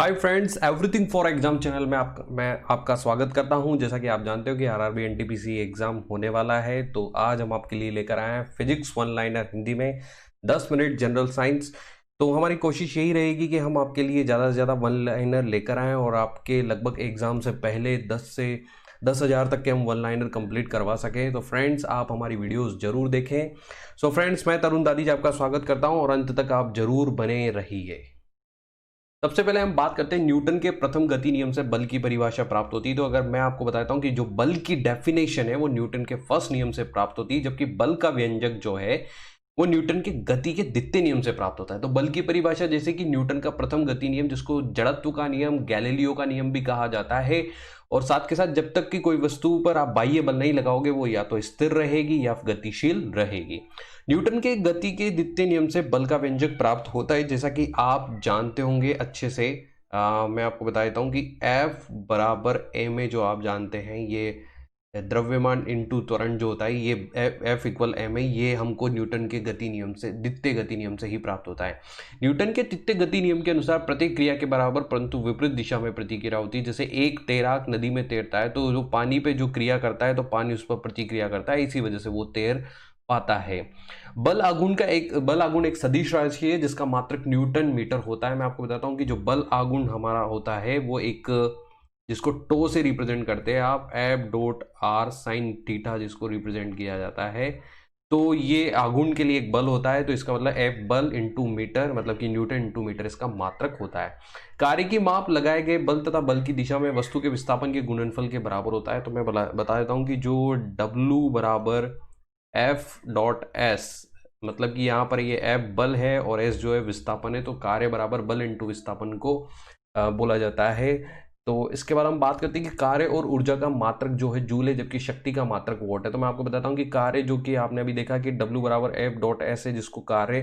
Hi friends, everything for exam channel में मैं आपका स्वागत करता हूं। जैसा कि आप जानते हो कि आरआरबी एनटीपीसी एग्जाम होने वाला है, तो आज हम आपके लिए लेकर आए हैं फिजिक्स वन लाइनर हिंदी में 10 मिनट जनरल साइंस। तो हमारी कोशिश यही रहेगी कि हम आपके लिए ज़्यादा से ज़्यादा वन लाइनर लेकर आएँ और आपके लगभग एग्जाम से पहले 10,000 तक के हम वन लाइनर कंप्लीट करवा सकें। तो फ्रेंड्स, आप हमारी वीडियोस जरूर देखें। सो फ्रेंड्स, मैं तरुण दादी जी आपका स्वागत करता हूं और अंत तक आप जरूर बने रहिए। सबसे पहले हम बात करते हैं न्यूटन के प्रथम गति नियम से बल की परिभाषा प्राप्त होती है। तो अगर मैं आपको बताता हूं कि जो बल की डेफिनेशन है वो न्यूटन के फर्स्ट नियम से प्राप्त होती है, जबकि बल का व्यंजक जो है वो न्यूटन के गति के द्वितीय नियम से प्राप्त होता है। तो बल की परिभाषा जैसे कि न्यूटन का प्रथम गति नियम, जिसको जड़त्व का नियम, गैलीलियो का नियम भी कहा जाता है, और साथ के साथ जब तक कि कोई वस्तु पर आप बाह्य बल नहीं लगाओगे वो या तो स्थिर रहेगी या गतिशील रहेगी। न्यूटन के गति के द्वितीय नियम से बल का व्यंजक प्राप्त होता है, जैसा कि आप जानते होंगे अच्छे से। मैं आपको बता देता हूं कि F बराबर m ए, जो आप जानते हैं, ये द्रव्यमान इंटू त्वरण जो होता है, ये F इक्वल m है। ये हमको न्यूटन के गति नियम से, द्वितीय गति नियम से ही प्राप्त होता है। न्यूटन के द्वितीय गति नियम के अनुसार प्रत्येक क्रिया के बराबर परंतु विपरीत दिशा में प्रतिक्रिया होती है। जैसे एक तैराक नदी में तैरता है तो जो पानी पे जो क्रिया करता है तो पानी उस पर प्रतिक्रिया करता है, इसी वजह से वो तैर पाता है। बल आगुण एक सदिश राशि है जिसका मात्रक न्यूटन मीटर होता है। मैं आपको बताता हूं कि जो बल आगुण हमारा होता है वो एक, जिसको टो से रिप्रेजेंट करते हैं आप, F dot are sine theta, जिसको रिप्रेजेंट किया जाता है। तो ये आघूर्ण के लिए एक बल होता है, तो इसका मतलब F बल इंटू मीटर, मतलब कि न्यूटन इंटू मीटर इसका मात्रक होता है। कार्य की माप लगाए गए बल तथा बल की दिशा में वस्तु के विस्थापन के गुणनफल के बराबर होता है। तो मैं बता देता हूं कि जो W बराबर F डॉट S, मतलब कि यहाँ पर ये F बल है और S जो है विस्थापन है, तो कार्य बराबर बल इंटू विस्थापन को बोला जाता है। तो इसके बाद हम बात करते हैं कि कार्य और ऊर्जा का मात्रक जो है जूल है, जबकि शक्ति का मात्रक वॉट है। तो मैं आपको बताता हूं कि कार्य, जो कि आपने अभी देखा कि W बराबर F डॉट S है, जिसको कार्य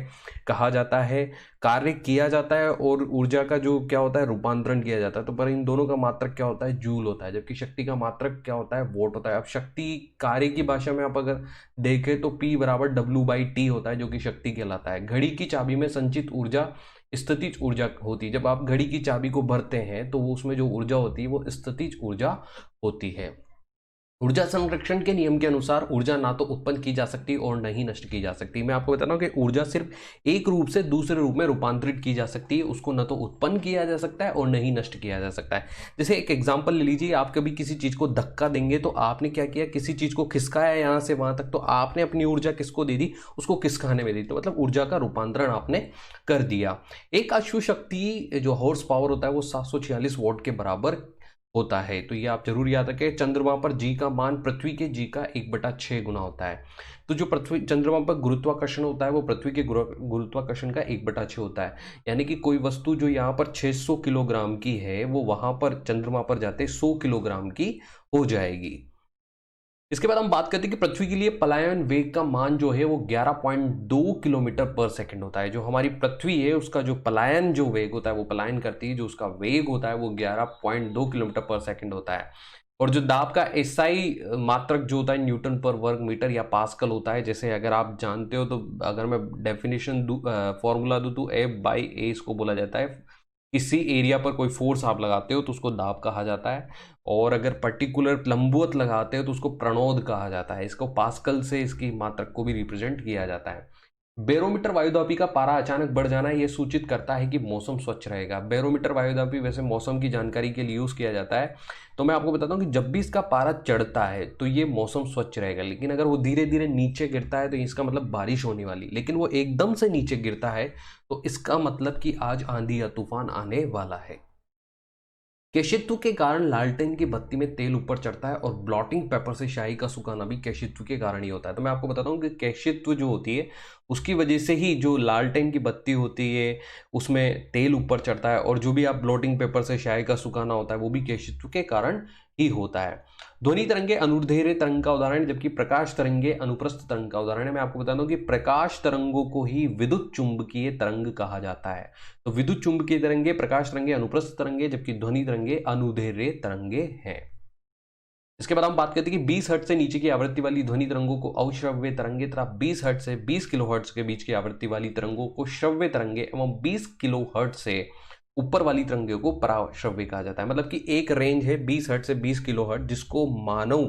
कहा जाता है, कार्य किया जाता है, और ऊर्जा का जो क्या होता है, रूपांतरण किया जाता है। तो पर इन दोनों का मात्रक क्या होता है, जूल होता है, जबकि शक्ति का मात्रक क्या होता है, वॉट होता है। अब शक्ति कार्य की भाषा में आप अगर देखें तो P बराबर W/T होता है, जो कि शक्ति कहलाता है। घड़ी की चाबी में संचित ऊर्जा स्थितिज ऊर्जा होती है। जब आप घड़ी की चाबी को भरते हैं तो वो उसमें जो ऊर्जा होती है वो स्थितिज ऊर्जा होती है। ऊर्जा संरक्षण के नियम के अनुसार ऊर्जा ना तो उत्पन्न की जा सकती और न ही नष्ट की जा सकती। मैं आपको बता रहा हूं कि ऊर्जा सिर्फ एक रूप से दूसरे रूप में रूपांतरित की जा सकती है, उसको न तो उत्पन्न किया जा सकता है और न ही नष्ट किया जा सकता है। जैसे एक एग्जांपल ले लीजिए, आप कभी किसी चीज को धक्का देंगे तो आपने क्या किया, किसी चीज को खिसकाया यहां से वहां तक, तो आपने अपनी ऊर्जा किसको दे दी, उसको खिसकाने में दी। तो मतलब ऊर्जा का रूपांतरण आपने कर दिया। एक अश्व शक्ति जो हॉर्स पावर होता है वो 746 वॉट के बराबर होता है। तो ये आप जरूर याद रखें। चंद्रमा पर जी का मान पृथ्वी के जी का 1/6 गुना होता है। तो जो पृथ्वी, चंद्रमा पर गुरुत्वाकर्षण होता है वो पृथ्वी के गुरुत्वाकर्षण का 1/6 होता है। यानी कि कोई वस्तु जो यहाँ पर 600 किलोग्राम की है वो वहां पर चंद्रमा पर जाते 100 किलोग्राम की हो जाएगी। इसके बाद हम बात करते हैं कि पृथ्वी के लिए पलायन वेग का मान जो है वो 11.2 किलोमीटर पर सेकंड होता है। जो हमारी पृथ्वी है उसका जो पलायन जो वेग होता है, वो पलायन करती है, जो उसका वेग होता है वो 11.2 किलोमीटर पर सेकंड होता है। और जो दाब का एसआई मात्रक जो होता है न्यूटन पर वर्ग मीटर या पास्कल होता है। जैसे अगर आप जानते हो तो अगर मैं डेफिनेशन फॉर्मूला दूं तो F/A इसको बोला जाता है। किसी एरिया पर कोई फोर्स आप लगाते हो तो उसको दाब कहा जाता है, और अगर पर्टिकुलर लंबवत लगाते हो तो उसको प्रणोद कहा जाता है। इसको पास्कल से इसकी मात्रक को भी रिप्रेजेंट किया जाता है। बैरोमीटर वायुदापी का पारा अचानक बढ़ जाना यह सूचित करता है कि मौसम स्वच्छ रहेगा। बैरोमीटर वायुदापी वैसे मौसम की जानकारी के लिए यूज किया जाता है। तो मैं आपको बताता हूं कि जब भी इसका पारा चढ़ता है तो ये मौसम स्वच्छ रहेगा, लेकिन अगर वो धीरे धीरे नीचे गिरता है तो इसका मतलब बारिश होने वाली, लेकिन वो एकदम से नीचे गिरता है तो इसका मतलब कि आज आंधी या तूफान आने वाला है। केशित्व के कारण लालटेन की बत्ती में तेल ऊपर चढ़ता है, और ब्लॉटिंग पेपर से स्याही का सुखाना भी केशित्व के कारण ही होता है। तो मैं आपको बताता हूँ कि केशित्व जो होती है उसकी वजह से ही जो लालटेन की बत्ती होती है उसमें तेल ऊपर चढ़ता है, और जो भी आप ब्लॉटिंग पेपर से स्याही का सुखाना होता है वो भी केशित्व के कारण ही होता है। ध्वनि तरंगे अनुदैर्ध्य तरंग का उदाहरण, जबकि प्रकाश तरंगे अनुप्रस्थ तरंग का उदाहरण है। मैं आपको बता दूं कि प्रकाश तरंगों को ही विद्युत चुंबकीय तरंग कहा जाता है। तो विद्युत चुंबकीय तरंगे, प्रकाश तरंगे अनुप्रस्थ तरंगे, जबकि ध्वनि तरंगे अनुदैर्ध्य तरंगे हैं। इसके बाद हम बात करते हैं कि 20 हर्ट्ज से नीचे की आवृत्ति वाली ध्वनि तरंगों को अश्रव्य तरंगे तथा 20 हर्ट्ज से 20 किलो हर्ट्ज के बीच की आवृत्ति वाली तरंगों को श्रव्य तरंगे एवं 20 किलो हर्ट्ज से ऊपर वाली तरंगे को पराश्रव्य कहा जाता है। मतलब कि एक रेंज है 20 हर्ट्ज से 20 किलो हर्ट्ज जिसको मानव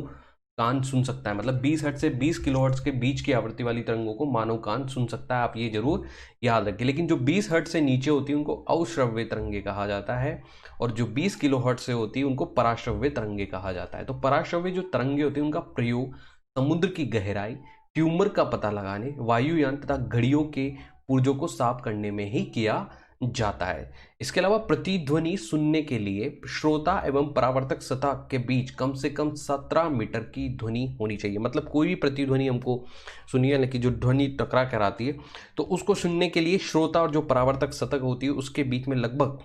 कान सुन सकता है। मतलब 20 हर्ट्ज से 20 किलो हर्ट्ज के बीच की आवृत्ति वाली तरंगों को मानव कान सुन सकता है, आप ये जरूर याद रखें। लेकिन जो 20 हर्ट्ज से नीचे होती है उनको अश्रव्य तरंगे कहा जाता है, और जो 20 किलो हर्ट्ज से होती है उनको पराश्रव्य तरंगे कहा जाता है। तो पराश्रव्य जो तरंगे होती है उनका प्रयोग समुद्र की गहराई, ट्यूमर का पता लगाने, वायुयान तथा घड़ियों के पुर्जों को साफ करने में ही किया जाता है। इसके अलावा प्रतिध्वनि सुनने के लिए श्रोता एवं परावर्तक सतह के बीच कम से कम 17 मीटर की ध्वनि होनी चाहिए। मतलब कोई भी प्रतिध्वनि हमको सुनिए ना कि जो ध्वनि टकरा कर आती है, तो उसको सुनने के लिए श्रोता और जो परावर्तक सतह होती है उसके बीच में लगभग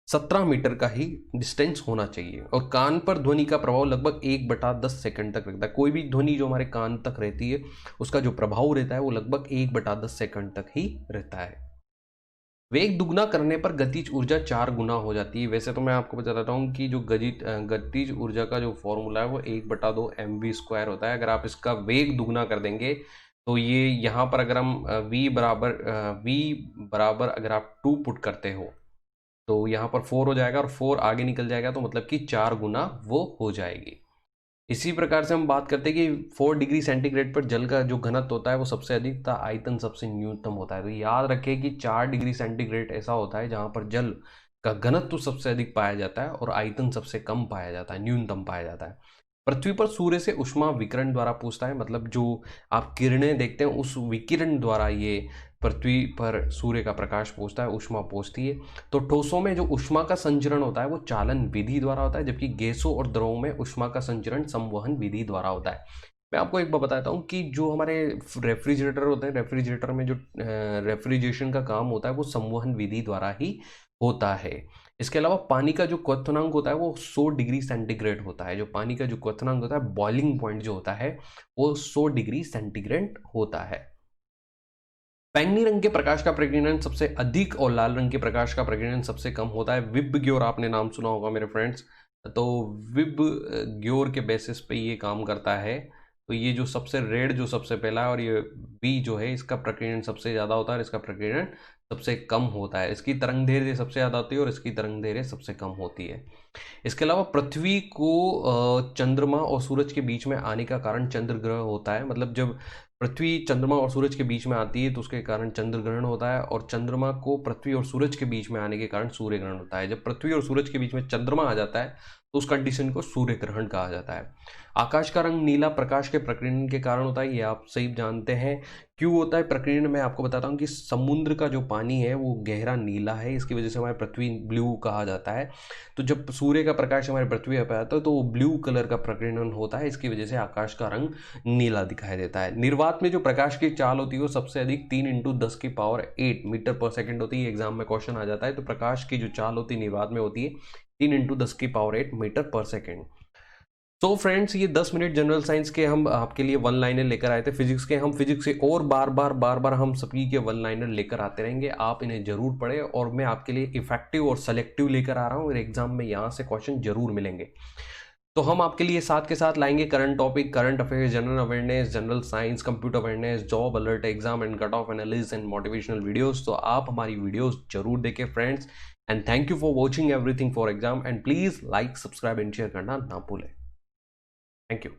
17 मीटर का ही डिस्टेंस होना चाहिए। और कान पर ध्वनि का प्रभाव लगभग 1/10 सेकंड तक रहता है। कोई भी ध्वनि जो हमारे कान तक रहती है उसका जो प्रभाव रहता है वो लगभग 1/10 सेकंड तक ही रहता है। वेग दुगना करने पर गतिज ऊर्जा 4 गुना हो जाती है। वैसे तो मैं आपको बता देता हूँ कि जो गतिज ऊर्जा का जो फॉर्मूला है वो 1/2 mv² होता है। अगर आप इसका वेग दुगना कर देंगे तो ये यहाँ पर अगर हम v बराबर अगर आप 2 पुट करते हो तो यहाँ पर 4 हो जाएगा, और 4 आगे निकल जाएगा तो मतलब कि 4 गुना वो हो जाएगी। इसी प्रकार से हम बात करते हैं कि 4 डिग्री सेंटीग्रेड पर जल का जो घनत्व होता है वो सबसे अधिक तथा आयतन सबसे न्यूनतम होता है। तो याद रखें कि 4 डिग्री सेंटीग्रेड ऐसा होता है जहां पर जल का घनत्व सबसे अधिक पाया जाता है और आयतन सबसे कम पाया जाता है, न्यूनतम पाया जाता है। पृथ्वी पर सूर्य से ऊष्मा विकिरण द्वारा पूछता है। मतलब जो आप किरणें देखते हैं उस विकिरण द्वारा ये पृथ्वी पर सूर्य का प्रकाश पहुंचता है, ऊष्मा पहुंचती है। तो ठोसों में जो ऊष्मा का संचरण होता है वो चालन विधि द्वारा होता है, जबकि गैसों और द्रवों में ऊष्मा का संचरण संवहन विधि द्वारा होता है। मैं आपको एक बात बताता हूँ कि जो हमारे रेफ्रिजरेटर होते हैं, रेफ्रिजरेटर में जो रेफ्रिजरेशन का काम होता है वो संवहन विधि द्वारा ही होता है। इसके अलावा पानी का जो क्वथनांक होता है वो 100 डिग्री सेंटीग्रेड होता है। जो पानी का जो क्वथनांक होता है, बॉइलिंग पॉइंट जो होता है वो 100 डिग्री सेंटीग्रेड होता है। बैंगनी रंग के प्रकाश का प्रकीर्णन सबसे अधिक और लाल रंग के प्रकाश का प्रकीर्णन सबसे कम होता है। विबग्योर आपने नाम सुना होगा मेरे फ्रेंड्स। तो विबग्योर के बेसिस पे ये काम करता है। तो ये जो सबसे रेड जो सबसे पहला है, और ये बी जो है इसका प्रकीर्णन सबसे ज़्यादा होता है और इसका प्रकीर्णन सबसे कम होता है। इसकी तरंग दैर्ध्य सबसे ज़्यादा होती है और इसकी तरंग दैर्ध्य सबसे कम होती है। इसके अलावा पृथ्वी को चंद्रमा और सूरज के बीच में आने का कारण चंद्र ग्रह होता है। मतलब जब पृथ्वी चंद्रमा और सूरज के बीच में आती है तो उसके कारण चंद्र ग्रहण होता है, और चंद्रमा को पृथ्वी और सूरज के बीच में आने के कारण सूर्य ग्रहण होता है। जब पृथ्वी और सूरज के बीच में चंद्रमा आ जाता है तो उस कंडीशन को सूर्य ग्रहण कहा जाता है। आकाश का रंग नीला प्रकाश के प्रकीर्णन के कारण होता है, ये आप सही जानते हैं। क्यों होता है प्रकीर्णन? मैं आपको बताता हूँ कि समुद्र का जो पानी है वो गहरा नीला है, इसकी वजह से हमारे पृथ्वी ब्लू कहा जाता है। तो जब सूर्य का प्रकाश हमारे पृथ्वी पर आता है तो वो ब्लू कलर का प्रकीर्णन होता है, इसकी वजह से आकाश का रंग नीला दिखाई देता है। निर्वात में जो प्रकाश की चाल होती है वो सबसे अधिक 3 × 10⁸ मीटर पर सेकंड होती है। एग्जाम में क्वेश्चन आ जाता है। तो प्रकाश की जो चाल होती है निर्वात में होती है 3 × 10⁸ मीटर पर सेकंड। तो फ्रेंड्स, ये 10 मिनट जनरल साइंस के हम आपके लिए वन लाइनर लेकर आए थे। फिजिक्स के हम फिजिक्स से और बार बार हम सभी के वन लाइनर लेकर आते रहेंगे। आप इन्हें जरूर पढ़ें, और मैं आपके लिए इफेक्टिव और सेलेक्टिव लेकर आ रहा हूँ, और एग्जाम में यहाँ से क्वेश्चन जरूर मिलेंगे। तो हम आपके लिए साथ के साथ लाएंगे current topic, current affairs, general awareness, general science, computer awareness, job alert, exam and cut off analysis and motivational videos. तो आप हमारी वीडियोस जरूर देखें friends, and thank you for watching everything for exam, and please like, subscribe and share करना ना भूलें। Thank you.